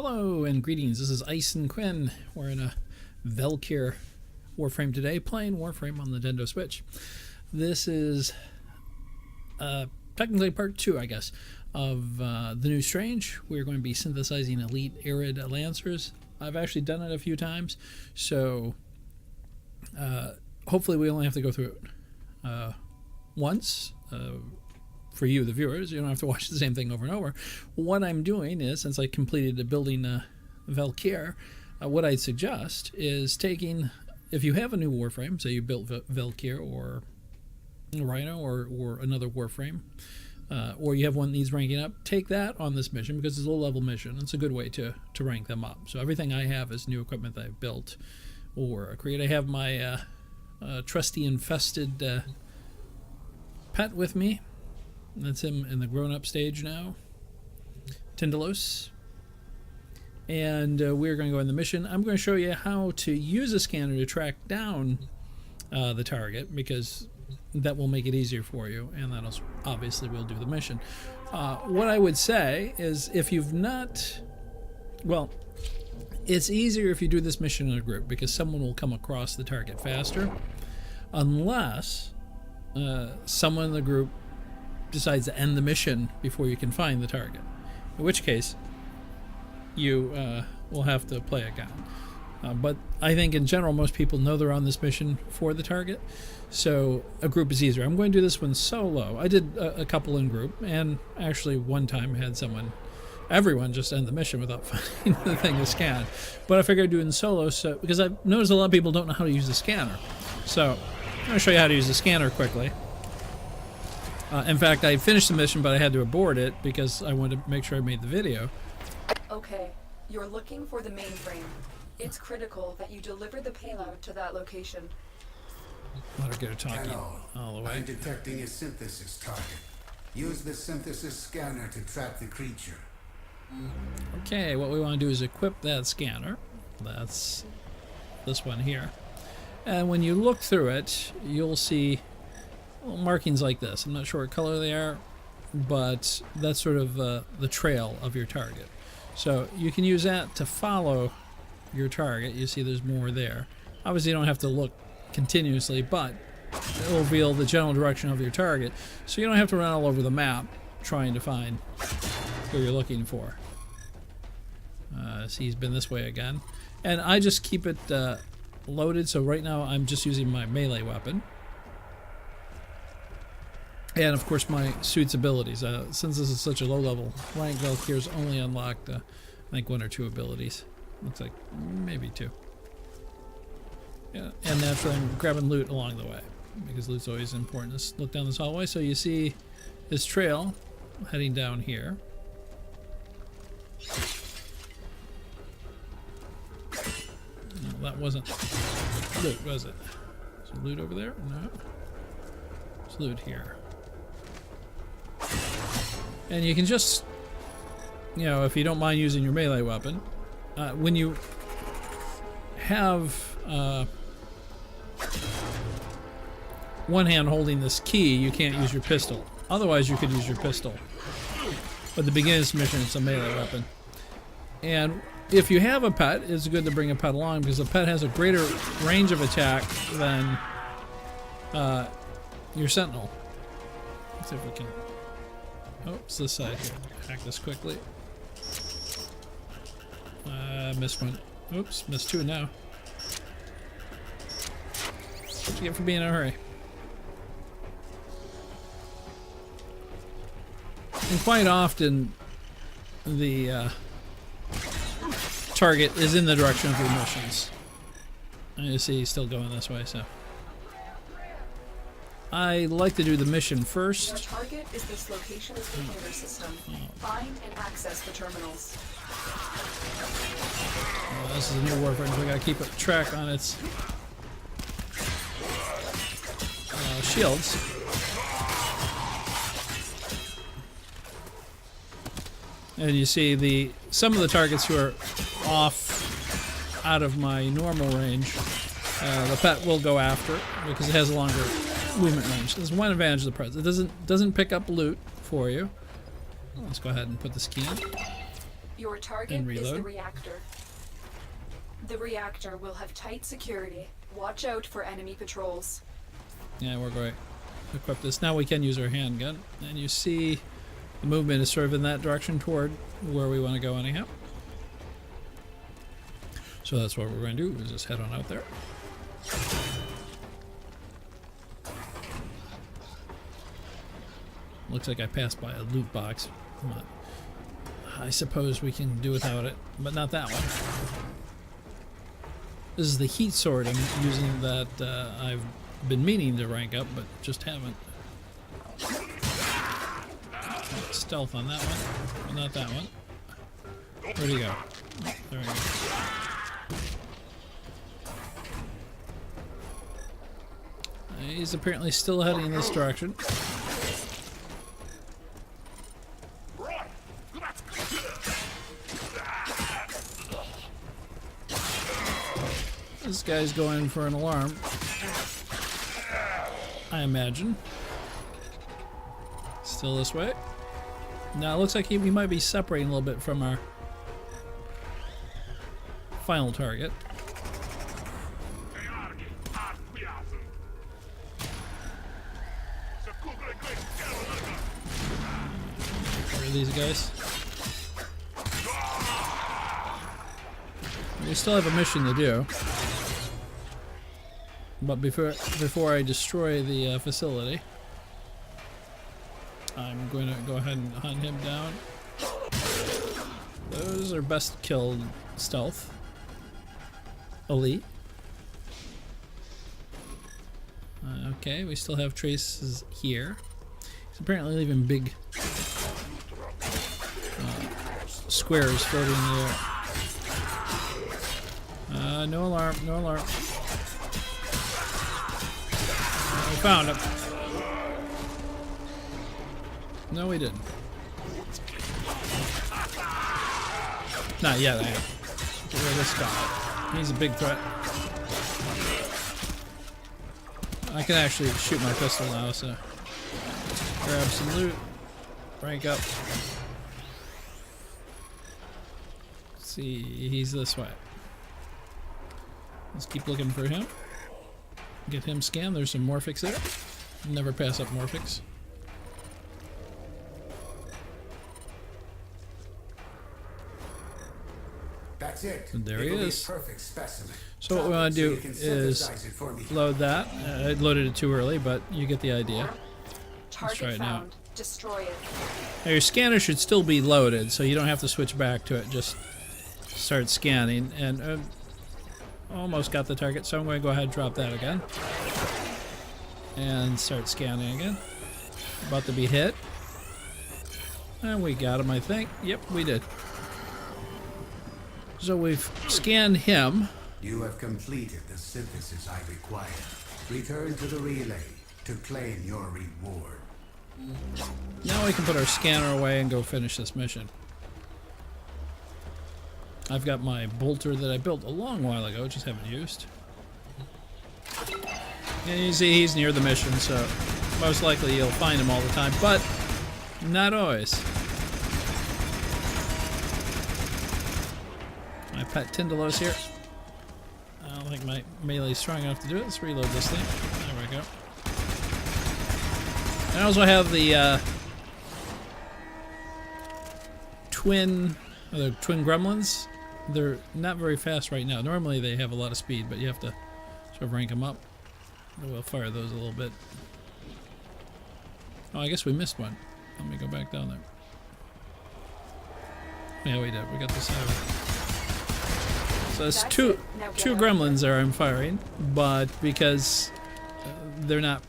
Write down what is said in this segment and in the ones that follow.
Hello and greetings. This is Ice and Quinn. We're in a Valkyr Warframe today, playing Warframe on the Nintendo Switch. This is technically part 2, I guess, of the new Strange. We're going to be synthesizing elite arid lancers. I've actually done it a few times, so hopefully we only have to go through it once. For you, the viewers, you don't have to watch the same thing over and over. What I'm doing is, since I completed the building Valkyr, what I'd suggest is taking, if you have a new Warframe, say you built Valkyr or Rhino or another Warframe, or you have one that needs ranking up, take that on this mission because it's a low-level mission. It's a good way to rank them up. So everything I have is new equipment that I've built or created. I have my trusty infested pet with me. That's him in the grown-up stage now, Tindalos. And we're going to go in the mission. I'm going to show you how to use a scanner to track down the target, because that will make it easier for you, and that'll obviously will do the mission. What I would say is, if you've not, well, it's easier if you do this mission in a group, because someone will come across the target faster, unless someone in the group decides to end the mission before you can find the target, in which case you will have to play again. But I think in general most people know they're on this mission for the target, so a group is easier. I'm going to do this one solo. I did a couple in group, and actually one time had everyone just end the mission without finding the thing to scan. But I figured I'd do it in solo, so because I've noticed a lot of people don't know how to use the scanner. So I'm going to show you how to use the scanner quickly. In fact, I finished the mission, but I had to abort it because I wanted to make sure I made the video. Okay, you're looking for the mainframe. It's critical that you deliver the payload to that location. Let her get her talking all the way. I'm detecting a synthesis target. Use the synthesis scanner to track the creature. Okay, what we want to do is equip that scanner. That's this one here. And when you look through it, you'll see markings like this. I'm not sure what color they are, but that's sort of the trail of your target. So you can use that to follow your target. You see there's more there. Obviously you don't have to look continuously, but it will reveal the general direction of your target, so you don't have to run all over the map trying to find who you're looking for. See, he's been this way again. And I just keep it loaded, so right now I'm just using my melee weapon. And of course my suit's abilities. Since this is such a low level rank, Valkyr's only unlocked I think 1 or 2 abilities. Looks like maybe 2. Yeah, and naturally I'm grabbing loot along the way, because loot's always important. Let's look down this hallway. So you see this trail heading down here. No, that wasn't loot, was it? Is there loot over there? No. There's loot here. And you can just, you know, if you don't mind using your melee weapon, when you have one hand holding this key, you can't use your pistol. Otherwise you could use your pistol. But at the beginning of this mission, it's a melee weapon. And if you have a pet, it's good to bring a pet along, because the pet has a greater range of attack than your sentinel. Let's see if we can. Oh, it's this side here. Hack this quickly. Missed one. Oops, missed 2 now. What you get for being in a hurry? And quite often, the target is in the direction of your missions. And you see he's still going this way, so. I like to do the mission first. Your target is this location's computer system. Find and access the terminals. This is a new Warframe, so we gotta keep a track on its shields. And you see some of the targets who are off out of my normal range, the pet will go after, because it has a longer movement range. There's one advantage of the pet. It doesn't pick up loot for you. Let's go ahead and put this key in. Your target And is the reload. reactor. The reactor will have tight security. Watch out for enemy patrols. Yeah, we're going to equip this. Now we can use our handgun. And you see the movement is sort of in that direction toward where we want to go anyhow. So that's what we're going to do, is just head on out there. Looks like I passed by a loot box. But I suppose we can do without it, but not that one. This is the heat sword I'm using that I've been meaning to rank up, but just haven't. Stealth on that one, but not that one. Where'd he go? There we go. He's apparently still heading in this direction. This guy's going for an alarm, I imagine. Still this way. Now it looks like we might be separating a little bit from our final target. Where are these guys? We still have a mission to do. But before I destroy the facility, I'm going to go ahead and hunt him down. Those are best killed stealth. Elite. Okay, we still have traces here. He's apparently leaving big squares floating in the air. No alarm, no alarm. We found him. No, we didn't. Not yet, I am. Get rid of this guy. He's a big threat. I can actually shoot my pistol now, so grab some loot, rank up. Let's see, he's this way. Let's keep looking for him. Get him scanned. There's some Morphics there. Never pass up Morphics. That's it. And there he It'll be a is. perfect specimen. So what we want to do So you can is synthesize it for me. load that. I loaded it too early, but you get the idea. Target try it now. found. Destroy it. Now your scanner should still be loaded, so you don't have to switch back to it. Just start scanning, and almost got the target, so I'm going to go ahead and drop that again. And start scanning again. About to be hit. And we got him, I think. Yep, we did. So we've scanned him. You have completed the synthesis I require. Return to the relay to claim your reward. Now we can put our scanner away and go finish this mission. I've got my bolter that I built a long while ago, just haven't used. And you see he's near the mission, so most likely you'll find him all the time, but not always. My pet Tindalos here. I don't think my melee's strong enough to do it. Let's reload this thing. There we go. And I also have the twin gremlins. They're not very fast right now. Normally they have a lot of speed, but you have to sort of rank them up. We'll fire those a little bit. Oh, I guess we missed one. Let me go back down there. Yeah, we did. We got this out. So it's That's two it. Now get out. gremlins there I'm firing, but because they're not...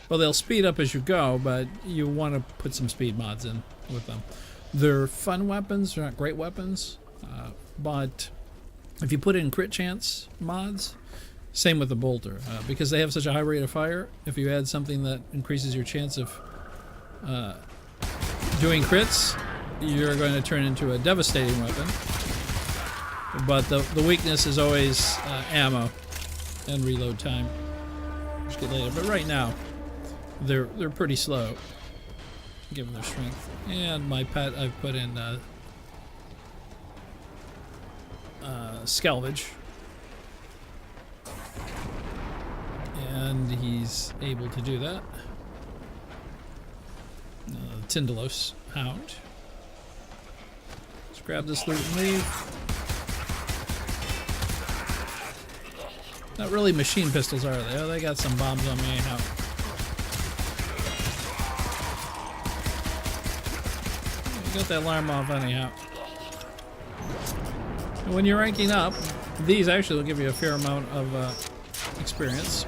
Well, they'll speed up as you go, but you want to put some speed mods in with them. They're fun weapons. They're not great weapons, but if you put in crit chance mods, same with the bolter, because they have such a high rate of fire. If you add something that increases your chance of doing crits, you're going to turn into a devastating weapon. But the weakness is always ammo and reload time. Just get later. But right now, they're pretty slow, given their strength. And my pet, I've put in salvage. And he's able to do that. Tyndalos Hound. Let's grab this loot and leave. Not really machine pistols, are they? Oh, they got some bombs on me anyhow. Got that alarm off anyhow. And when you're ranking up, these actually will give you a fair amount of experience.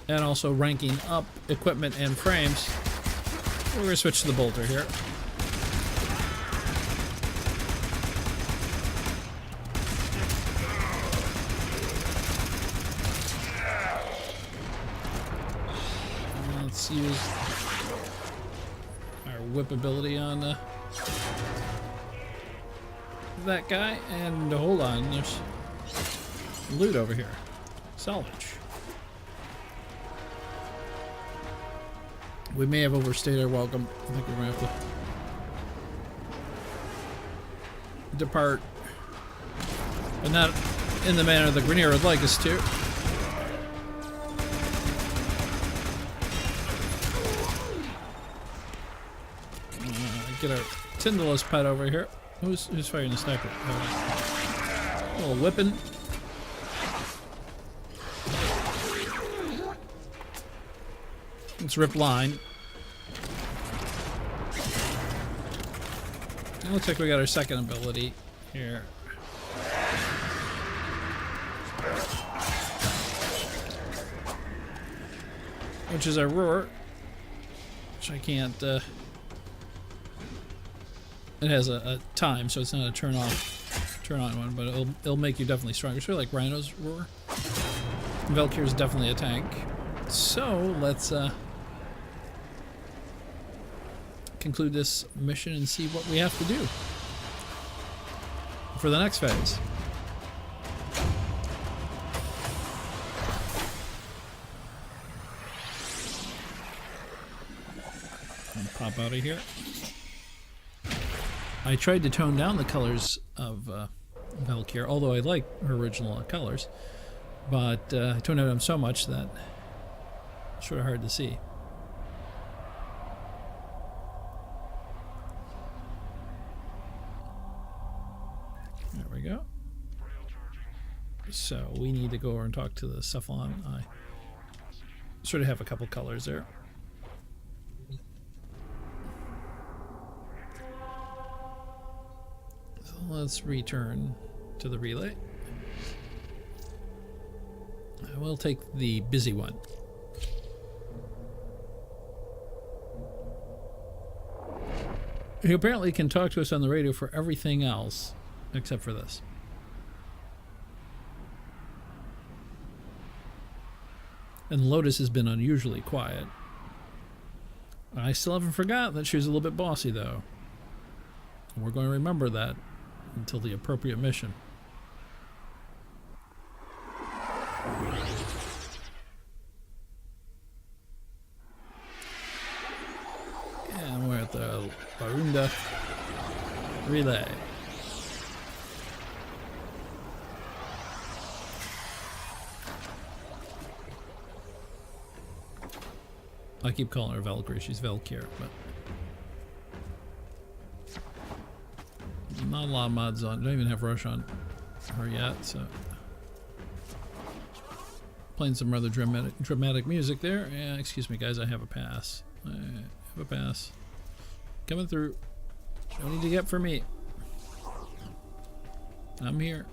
And also ranking up equipment and frames. We're going to switch to the bolter here. Let's use our whip ability on that guy. And hold on, there's loot over here. Salvage. We may have overstayed our welcome. I think we're going to have to depart. But not in the manner the Grenier would like us to. Get our Tyndalos pet over here. Who's firing the sniper? A little whipping. Let's rip line. It looks like we got our second ability here. Which is our roar. Which I can't it has a time, so it's not a turn on one, but it'll make you definitely stronger. It's sort of like Rhino's roar. Valkyr is definitely a tank. So let's conclude this mission and see what we have to do for the next phase. And pop out of here. I tried to tone down the colors of Valkyr, although I like her original colors, but I toned down them so much that it's sort of hard to see. There we go. So we need to go over and talk to the Cephalon. I sort of have a couple colors there. So let's return to the relay. I will take the busy one. He apparently can talk to us on the radio for everything else except for this. And Lotus has been unusually quiet. I still haven't forgotten that she was a little bit bossy, though. We're going to remember that until the appropriate mission. And we're at the Barunda relay. I keep calling her Valkyrie. She's Valkyr, but not a lot of mods on. Don't even have Rush on her yet, so playing some rather dramatic music there. Yeah, excuse me, guys. I have a pass. I have a pass coming through. No need to get for me. I'm here.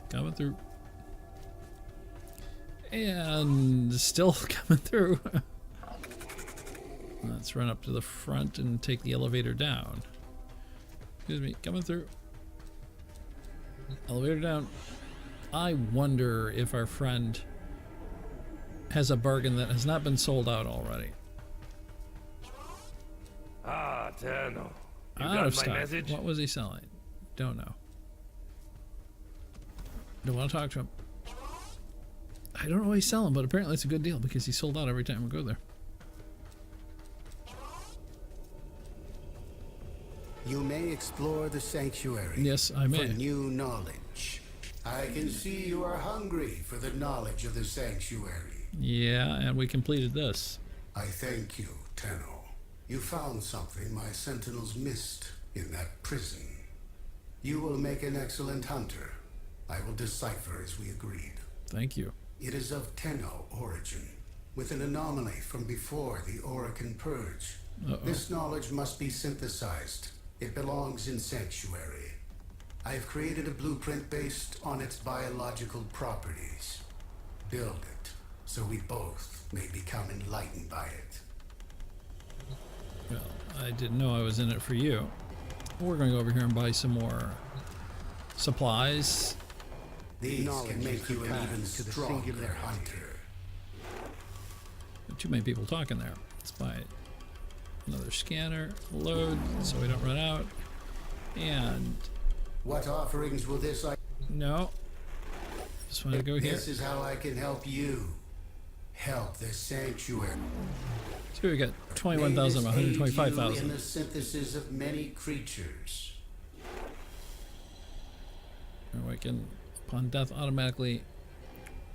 Coming through. And still coming through. Let's run up to the front and take the elevator down. Excuse me, coming through. Elevator down. I wonder if our friend has a bargain that has not been sold out already. Ah, Terno. You Out got of my stock. message? What was he selling? Don't know. Don't want to talk to him. I don't know what he's selling, but apparently it's a good deal because he sold out every time we go there. You may explore the sanctuary. Yes, I may. For new knowledge. I can see you are hungry for the knowledge of the sanctuary. Yeah, and we completed this. I thank you, Tenno. You found something my sentinels missed in that prison. You will make an excellent hunter. I will decipher as we agreed. Thank you. It is of Tenno origin, with an anomaly from before the Orokin Purge. This knowledge must be synthesized. It belongs in Sanctuary. I have created a blueprint based on its biological properties. Build it, so we both may become enlightened by it. Well, I didn't know I was in it for you. We're going to go over here and buy some more supplies. These can make you an even stronger hunter. Too many people talking there. Let's buy another scanner. Load so we don't run out. And what offerings will this? no. Just want to go here. This is how I can help you. Help the sanctuary. So we got 21,000, 125,000. In the synthesis of many creatures. Awaken upon death automatically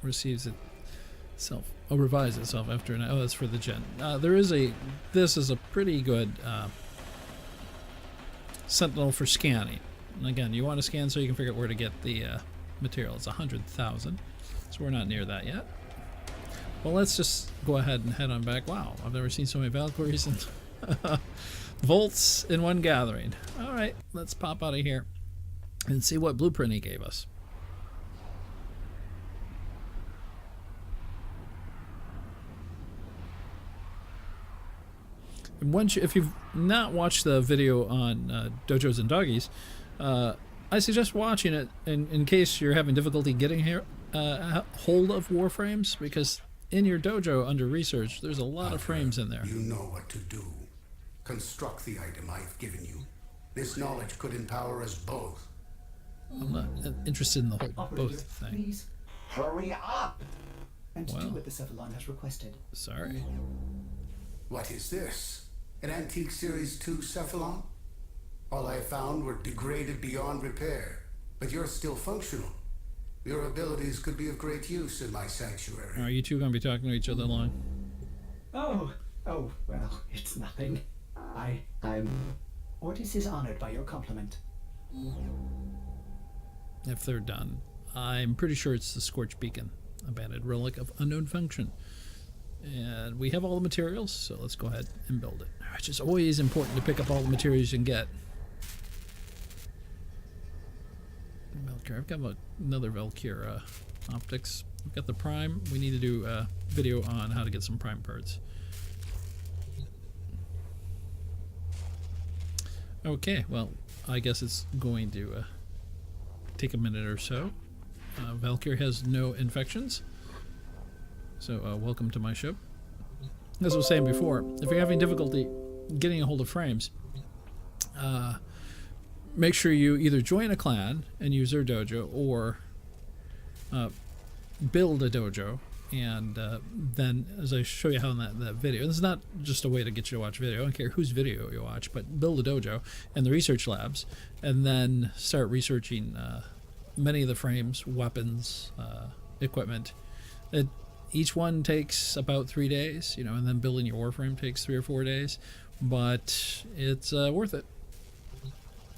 receives itself. Oh, revives itself after an. Oh, that's for the gen. This is a pretty good sentinel for scanning. And again, you want to scan so you can figure out where to get the material. It's 100,000, so we're not near that yet. Well, let's just go ahead and head on back. Wow, I've never seen so many Valkyries and volts in one gathering. All right, let's pop out of here and see what blueprint he gave us. And once if you've not watched the video on dojos and doggies, I suggest watching it in case you're having difficulty getting here hold of Warframes, because in your dojo under research there's a lot of frames in there. You know what to do. Construct the item I've given you. This knowledge could empower us both. I'm not interested in the whole Operator, both thing. Please hurry up and Well. do what the Cephalon has requested. Sorry. What is this? An antique Series 2 Cephalon? All I found were degraded beyond repair, but you're still functional. Your abilities could be of great use in my sanctuary. Are you two going to be talking to each other long? Oh, well, it's nothing. I'm... Ortiz is honored by your compliment. If they're done. I'm pretty sure it's the Scorch Beacon, a banded relic of unknown function. And we have all the materials, so let's go ahead and build it. Which is always important to pick up all the materials you can get. Valkyr. I've got another Valkyr optics. We've got the Prime. We need to do a video on how to get some Prime parts. Okay, well, I guess it's going to take a minute or so. Valkyr has no infections. So welcome to my ship. As I was saying before, if you're having difficulty getting a hold of frames, make sure you either join a clan and use their dojo, or build a dojo, and then, as I show you how in that video, this is not just a way to get you to watch video, I don't care whose video you watch, but build a dojo and the research labs, and then start researching many of the frames, weapons, equipment. Each one takes about 3 days, and then building your Warframe takes 3 or 4 days, but it's worth it.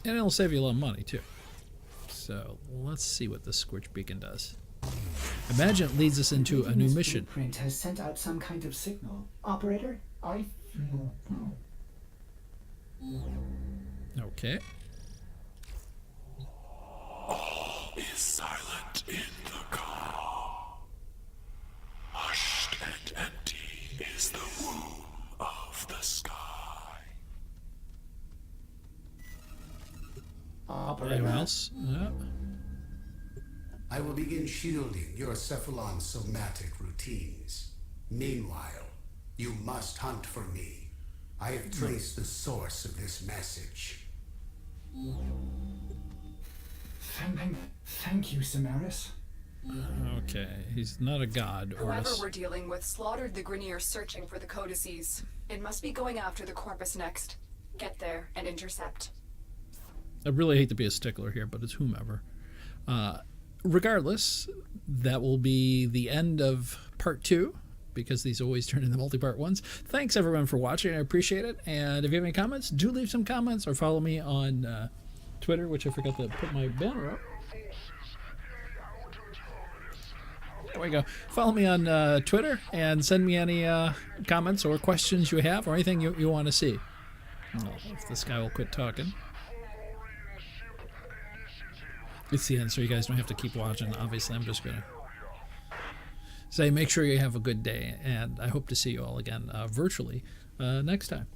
And it'll save you a lot of money, too. So, let's see what the Scorch Beacon does. Imagine it leads us into a new mission. The blueprint has sent out some kind of signal. Operator, Okay. All is silent in the car. Hushed and empty is the womb of the sky. Anyone else? Yeah. I will begin shielding your Cephalon somatic routines. Meanwhile, you must hunt for me. I have traced the source of this message. Thank you, Samaris. Okay, he's not a god, Whoever Ortis. we're dealing with slaughtered the Grineer searching for the codices. It must be going after the Corpus next. Get there and intercept. I really hate to be a stickler here, but it's whomever. Regardless, that will be the end of part 2, because these always turn into multi-part ones. Thanks, everyone, for watching. I appreciate it. And if you have any comments, do leave some comments or follow me on Twitter, which I forgot to put my banner up. There we go. Follow me on Twitter and send me any comments or questions you have or anything you want to see. Oh, if this guy will quit talking. It's the end, so you guys don't have to keep watching. Obviously, I'm just going to say make sure you have a good day, and I hope to see you all again virtually next time.